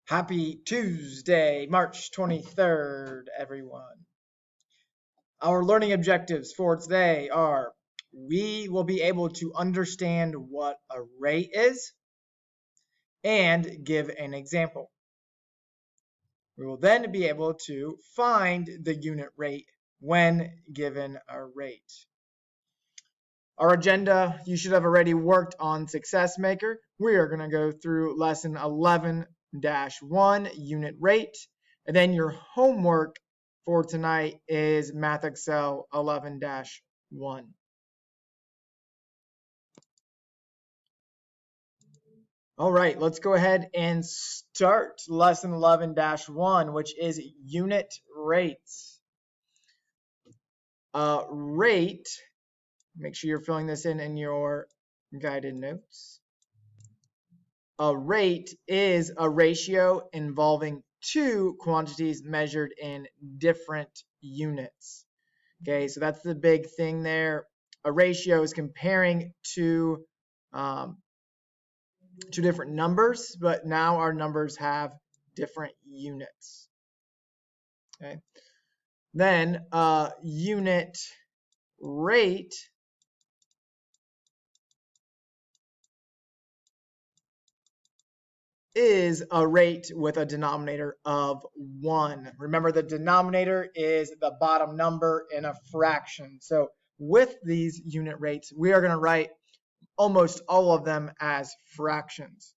Happy Tuesday, March 23rd, everyone. Our learning objectives for today are we will be able to understand what a rate is and give an example. We will then be able to find the unit rate when given a rate. Our agenda, you should have already worked on Success Maker. We are going to go through lesson 11-1, unit rate. And then your homework for tonight is Math Excel 11-1. All right, let's go ahead and start lesson 11-1, which is unit rates. Rate, make sure you're filling this in your guided notes. A rate is a ratio involving two quantities measured in different units. Okay, so that's the big thing there. A ratio is comparing two different numbers, but now our numbers have different units. Okay, then unit rate is a rate with a denominator of 1. Remember, the denominator is the bottom number in a fraction. So with these unit rates, we are going to write almost all of them as fractions.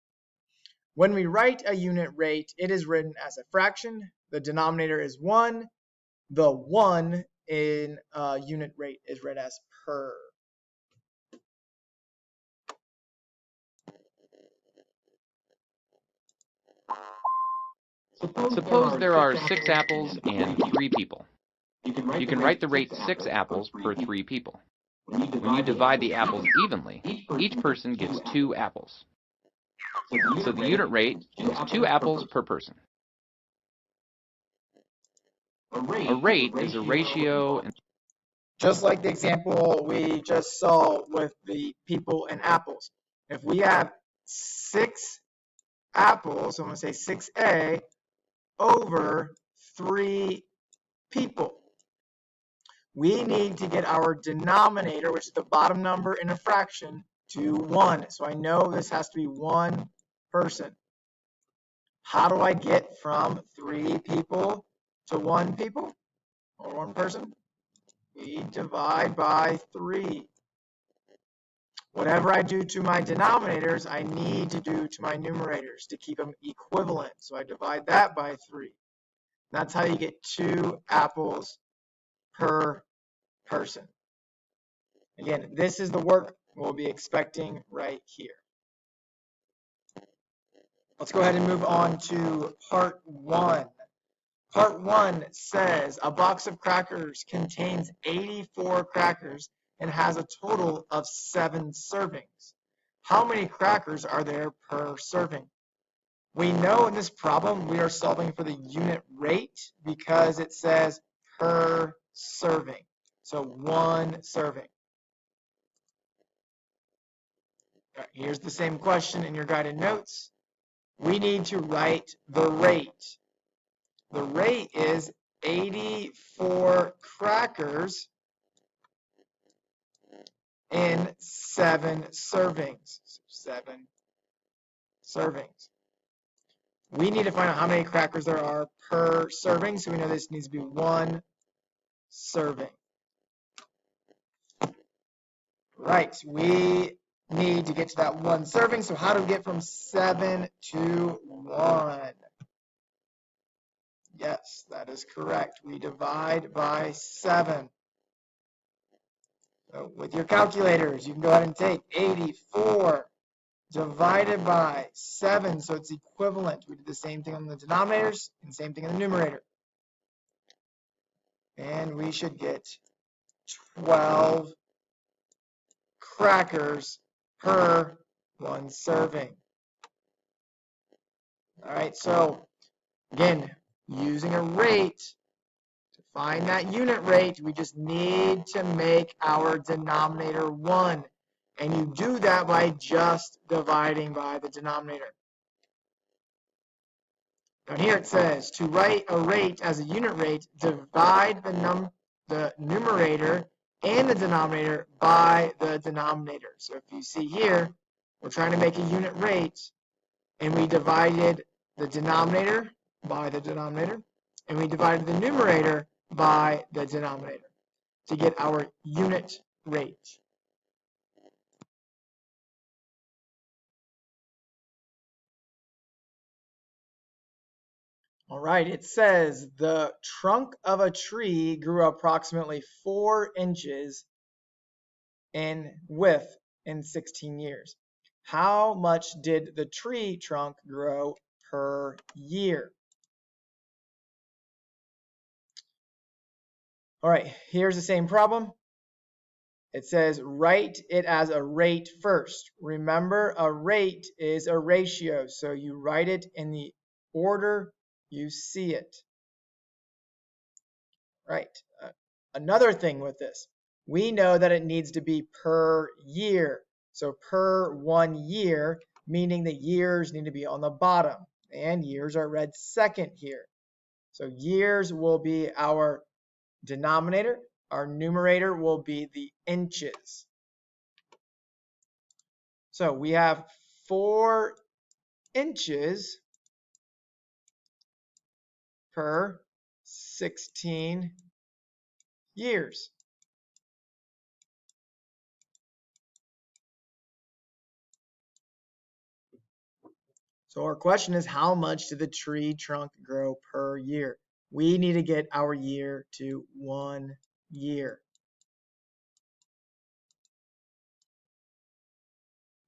When we write a unit rate, it is written as a fraction. The denominator is 1. The 1 in unit rate is read as per. Suppose there are 6 apples and 3 people. You can write the rate 6 apples per 3 people. When you divide the apples evenly, each person gets 2 apples. So the unit rate is 2 apples per person. A rate is a ratio. Just like the example we just saw with the people and apples. If we have 6 apples, so I'm going to say 6a over 3 people. We need to get our denominator, which is the bottom number in a fraction, to 1. So I know this has to be 1 person. How do I get from 3 people to 1 people or 1 person? We divide by 3. Whatever I do to my denominators, I need to do to my numerators to keep them equivalent. So I divide that by 3. That's how you get 2 apples per person. Again, this is the work we'll be expecting right here. Let's go ahead and move on to part 1. Part 1 says a box of crackers contains 84 crackers and has a total of 7 servings. How many crackers are there per serving? We know in this problem we are solving for the unit rate because it says per serving. So 1 serving. Right, here's the same question in your guided notes. We need to write the rate. The rate is 84 crackers in 7 servings. 7 servings. We need to find out how many crackers there are per serving, so we know this needs to be 1 serving. Right, we need to get to that 1 serving, so how do we get from 7 to 1? Yes, that is correct. We divide by 7. So with your calculators, you can go ahead and take 84 divided by 7, so it's equivalent. We did the same thing on the denominators and same thing in the numerator. And we should get 12 crackers per 1 serving. All right, so again, using a rate to find that unit rate, we just need to make our denominator 1. And you do that by just dividing by the denominator. Down here it says, to write a rate as a unit rate, divide the numerator and the denominator by the denominator. So if you see here, we're trying to make a unit rate, and we divided the denominator by the denominator, and we divided the numerator by the denominator to get our unit rate. All right, it says the trunk of a tree grew approximately 4 inches in width in 16 years. How much did the tree trunk grow per year? All right, here's the same problem. It says write it as a rate first. Remember, a rate is a ratio, so you write it in the order you see it. Right. Another thing with this, we know that it needs to be per year. So per 1 year, meaning the years need to be on the bottom, and years are read second here. So years will be our denominator. Our numerator will be the inches. So we have 4 inches per 16 years. So our question is, how much did the tree trunk grow per year? We need to get our year to 1 year.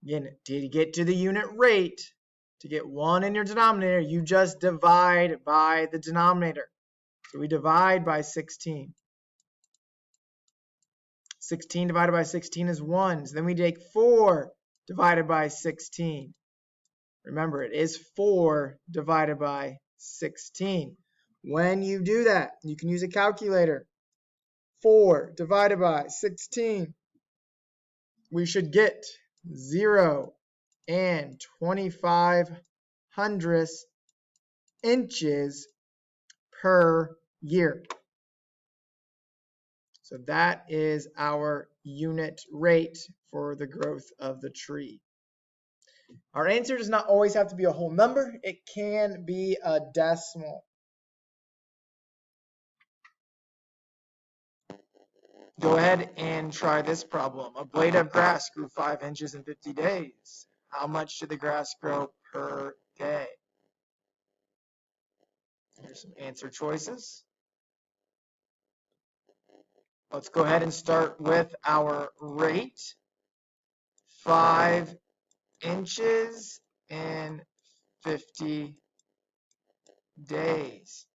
Again, to get to the unit rate, to get 1 in your denominator, you just divide by the denominator. So we divide by 16. 16 divided by 16 is 1. So then we take 4 divided by 16. Remember, it is 4 divided by 16. When you do that, you can use a calculator. 4 divided by 16. We should get 0 and 25 hundredths inches per year. So that is our unit rate for the growth of the tree. Our answer does not always have to be a whole number. It can be a decimal. Go ahead and try this problem. A blade of grass grew 5 inches in 50 days. How much did the grass grow per day? Here's some answer choices. Let's go ahead and start with our rate. 5 inches in 50 days.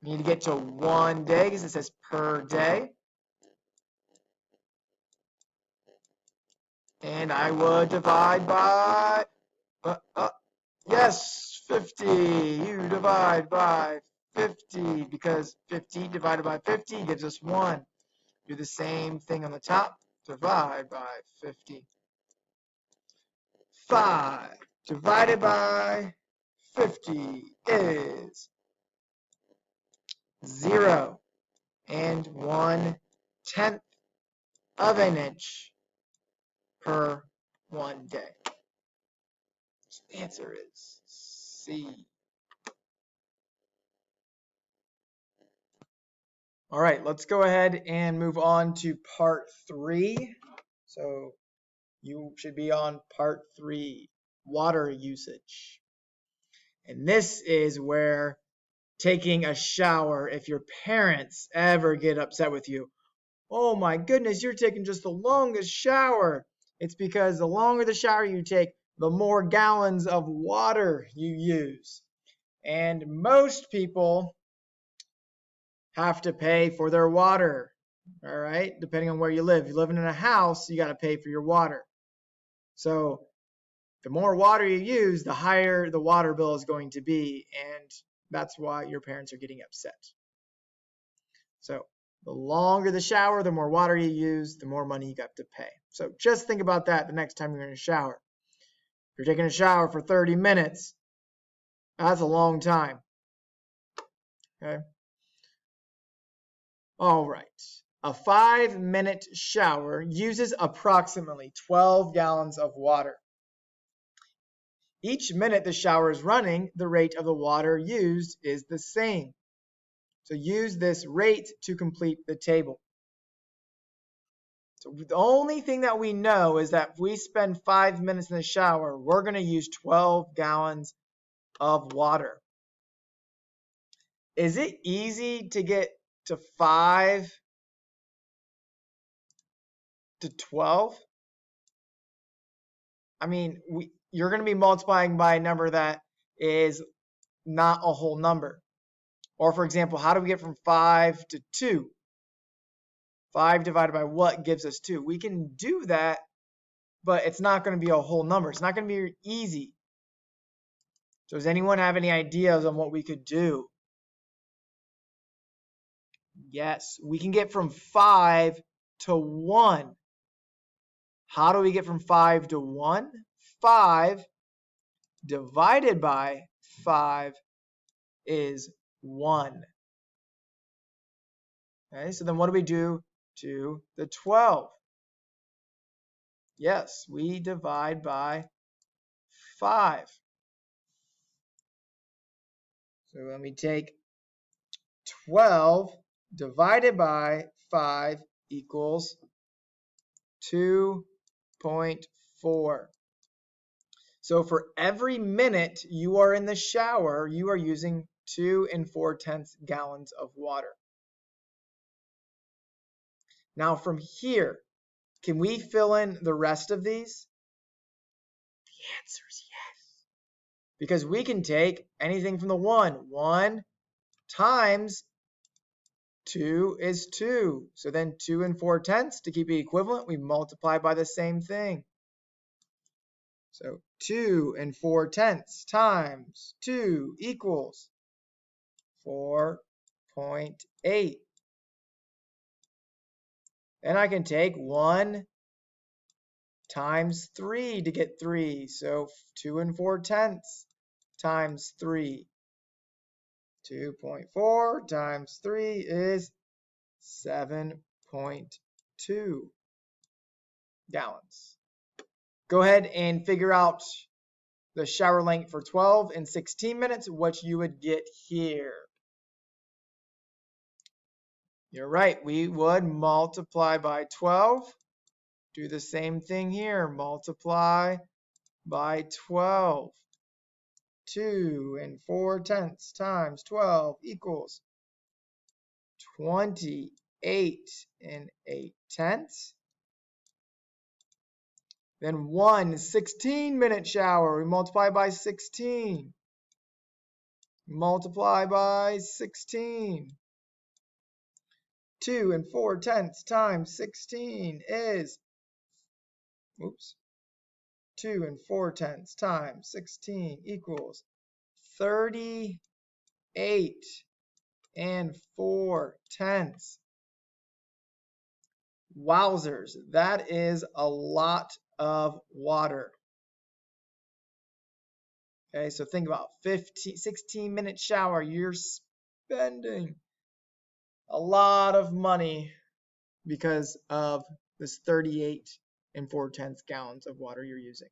We need to get to 1 day because it says per day. And I would divide by, yes, 50. You divide by 50 because 50 divided by 50 gives us 1. Do the same thing on the top. Divide by 50. 5 divided by 50 is 0 and 1/10 of an inch per 1 day. So the answer is C. All right, let's go ahead and move on to part 3. So you should be on part 3, water usage. And this is where taking a shower, if your parents ever get upset with you, oh my goodness, you're taking just the longest shower. It's because the longer the shower you take, the more gallons of water you use. And most people have to pay for their water, all right, depending on where you live. If you're living in a house, you got to pay for your water. So the more water you use, the higher the water bill is going to be, and that's why your parents are getting upset. So the longer the shower, the more water you use, the more money you got to pay. So just think about that the next time you're in a shower. If you're taking a shower for 30 minutes, That's a long time. Okay. All right. A 5-minute shower uses approximately 12 gallons of water. Each minute the shower is running, the rate of the water used is the same. So use this rate to complete the table. So the only thing that we know is that if we spend 5 minutes in the shower, we're going to use 12 gallons of water. Is it easy to get to 5 to 12? I mean, you're going to be multiplying by a number that is not a whole number. Or for example, how do we get from 5 to 2? 5 divided by what gives us 2? We can do that, but it's not going to be a whole number. It's not going to be easy. So does anyone have any ideas on what we could do? Yes, we can get from 5 to 1. How do we get from 5 to 1? 5 divided by 5 is 1. Okay, so then what do we do to the 12? Yes, we divide by 5. So when we take 12 divided by 5 equals 2.4. So for every minute you are in the shower, you are using 2 4/10 gallons of water. Now from here, can we fill in the rest of these? The answer is yes. Because we can take anything from the 1. 1 times 2 is 2. So then 2 4/10 to keep it equivalent, we multiply by the same thing. So 2 4/10 times 2 equals 4.8. Then I can take 1 times 3 to get 3. So 2 4/10 times 3. 2.4 times 3 is 7.2 gallons. Go ahead and figure out the shower length for 12 and 16 minutes, what you would get here. You're right, we would multiply by 12. Do the same thing here, multiply by 12. 2 4/10 times 12 equals 28 8/10. Then 1 16-minute shower, we multiply by 16. Multiply by 16. 2 4/10 times 16 is, 2 4/10 times 16 equals 38 4/10. Wowzers, that is a lot of water. Okay, so think about 16-minute shower. You're spending a lot of money because of this 38 4/10 gallons of water you're using.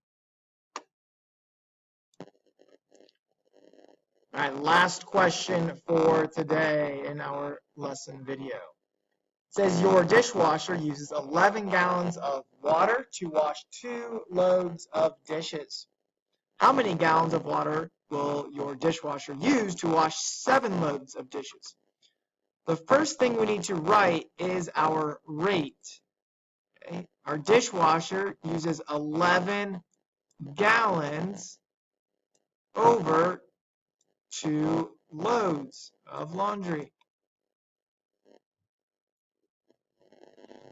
All right, last question for today in our lesson video. It says your dishwasher uses 11 gallons of water to wash 2 loads of dishes. How many gallons of water will your dishwasher use to wash 7 loads of dishes? The first thing we need to write is our rate. Okay? Our dishwasher uses 11 gallons over 2 loads of laundry.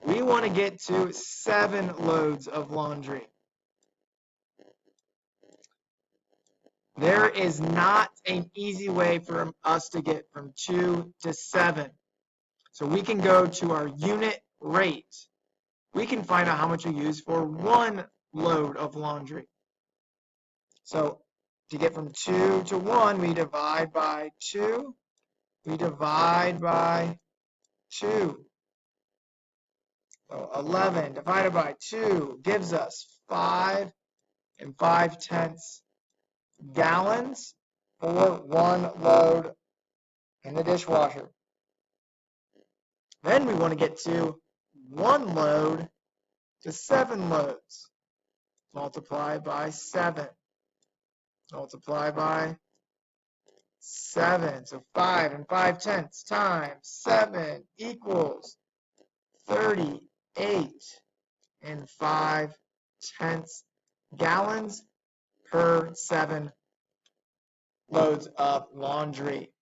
We want to get to 7 loads of laundry. There is not an easy way for us to get from 2 to 7. So we can go to our unit rate. We can find out how much we use for 1 load of laundry. So To get from 2 to 1, we divide by 2. We divide by 2. So 11 divided by 2 gives us 5 5/10 gallons for 1 load in the dishwasher. Then we want to get to 1 load to 7 loads. Multiply by 7. Multiply by 7. So 5 5/10 times 7 equals 38 5/10 gallons per 7 loads of laundry.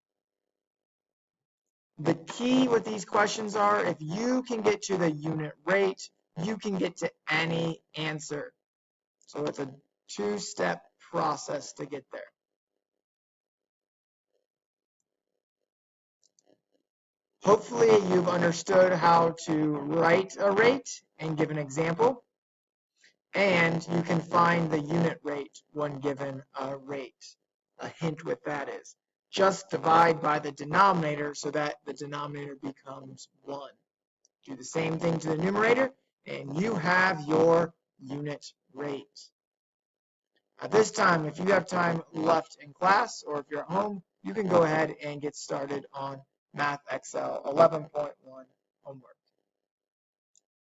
The key with these questions are if you can get to the unit rate, you can get to any answer. So it's a 2-step process to get there. Hopefully you've understood how to write a rate and give an example, and you can find the unit rate when given a rate. A hint with that is just divide by the denominator so that the denominator becomes 1. Do the same thing to the numerator, and you have your unit rate. At this time, if you have time left in class or if you're at home, you can go ahead and get started on Math Excel 11.1 homework.